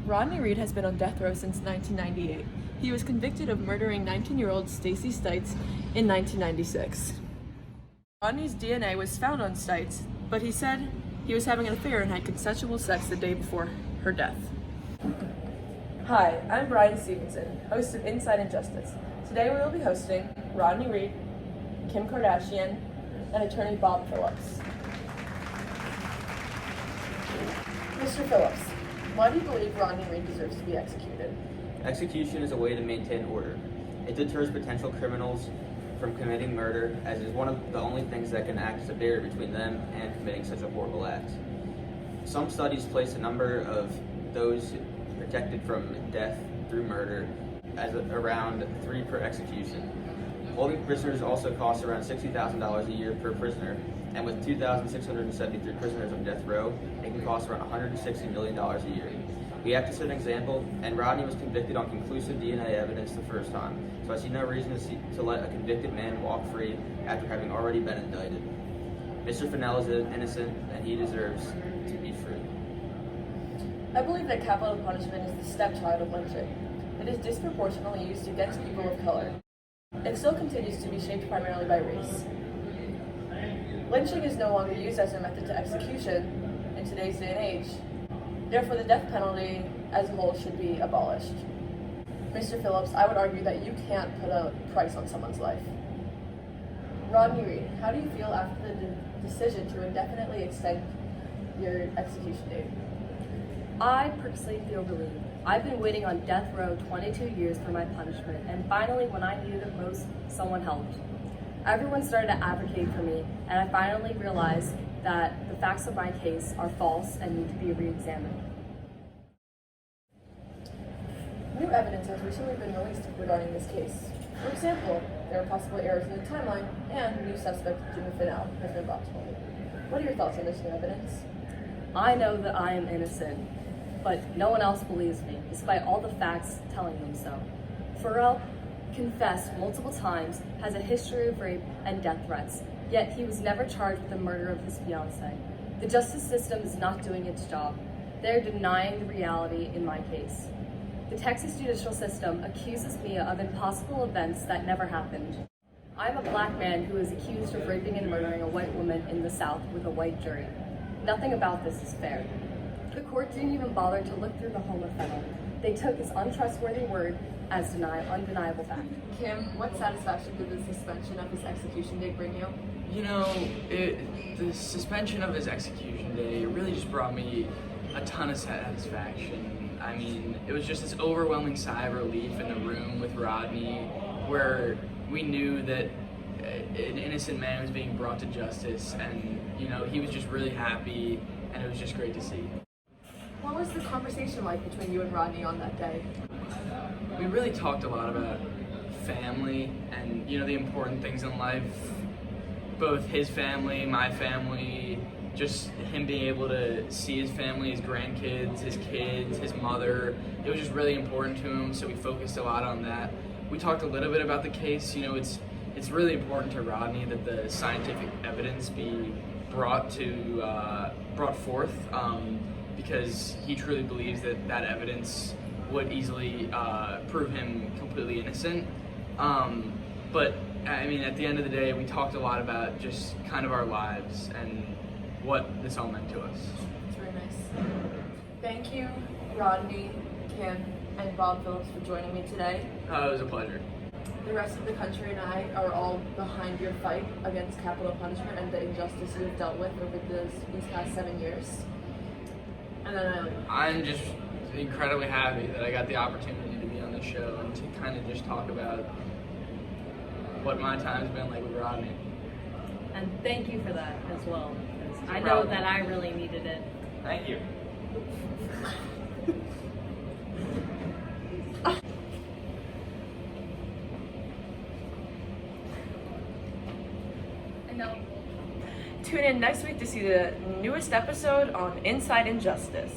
Rodney Reed has been on death row since 1998. He was convicted of murdering 19-year-old Stacy Stites in 1996. Rodney's DNA was found on Stites, but he said he was having an affair and had consensual sex the day before her death. Hi, I'm Brian Stevenson, host of Inside Injustice. Today we will be hosting Rodney Reed, Kim Kardashian, and attorney Bob Phillips. Mr. Phillips, why do you believe Rodney Reed deserves to be executed? Execution is a way to maintain order. It deters potential criminals from committing murder, as it is one of the only things that can act as a barrier between them and committing such a horrible act. Some studies place a number of those protected from death through murder as around 3 per execution. Holding prisoners also costs around $60,000 a year per prisoner, and with 2,673 prisoners on death row, it can cost around $160 million a year. We have to set an example, and Rodney was convicted on conclusive DNA evidence the first time, so I see no reason to let a convicted man walk free after having already been indicted. Mr. Fennell is innocent, and he deserves to be free. I believe that capital punishment is the stepchild of lynching. It is disproportionately used against people of color. It still continues to be shaped primarily by race. Lynching is no longer used as a method to execution in today's day and age. Therefore, the death penalty as a whole should be abolished. Mr. Phillips, I would argue that you can't put a price on someone's life. Rodney Reed, how do you feel after the decision to indefinitely extend your execution date? I personally feel relieved. I've been waiting on death row 22 years for my punishment, and finally, when I needed it most, someone helped. Everyone started to advocate for me, and I finally realized that the facts of my case are false and need to be re-examined. New evidence has recently been released regarding this case. For example, there are possible errors in the timeline, and new suspect Jimmy Fennell has been brought to light. What are your thoughts on this new evidence? I know that I am innocent, but no one else believes me, despite all the facts telling them so. Pharrell confessed multiple times, has a history of rape and death threats, yet he was never charged with the murder of his fiancée. The justice system is not doing its job. They're denying the reality in my case. The Texas judicial system accuses me of impossible events that never happened. I'm a black man who is accused of raping and murdering a white woman in the South with a white jury. Nothing about this is fair. The court didn't even bother to look through the home of Fennell. They took his untrustworthy word as undeniable fact. Kim, what satisfaction did the suspension of his execution date bring you? You know, the suspension of his execution day really just brought me a ton of satisfaction. I mean, it was just this overwhelming sigh of relief in the room with Rodney, where we knew that an innocent man was being brought to justice, and you know, he was just really happy, and it was just great to see. What was the conversation like between you and Rodney on that day? We really talked a lot about family and, you know, the important things in life. Both his family, my family, just him being able to see his family, his grandkids, his kids, his mother. It was just really important to him, so we focused a lot on that. We talked a little bit about the case. You know, it's really important to Rodney that the scientific evidence be brought forth, because he truly believes that evidence would easily prove him completely innocent. But I mean, at the end of the day, we talked a lot about just kind of our lives and what this all meant to us. It's very nice. Thank you, Rodney, Kim, and Bob Phillips for joining me today. It was a pleasure. The rest of the country and I are all behind your fight against capital punishment and the injustice you have dealt with over these past 7 years. And then I'm just incredibly happy that I got the opportunity to be on the show and to kind of just talk about what my time's been like with Rodney. And thank you for that as well, because I know that I really needed it. Thank you. tune in next week to see the newest episode on Inside Injustice.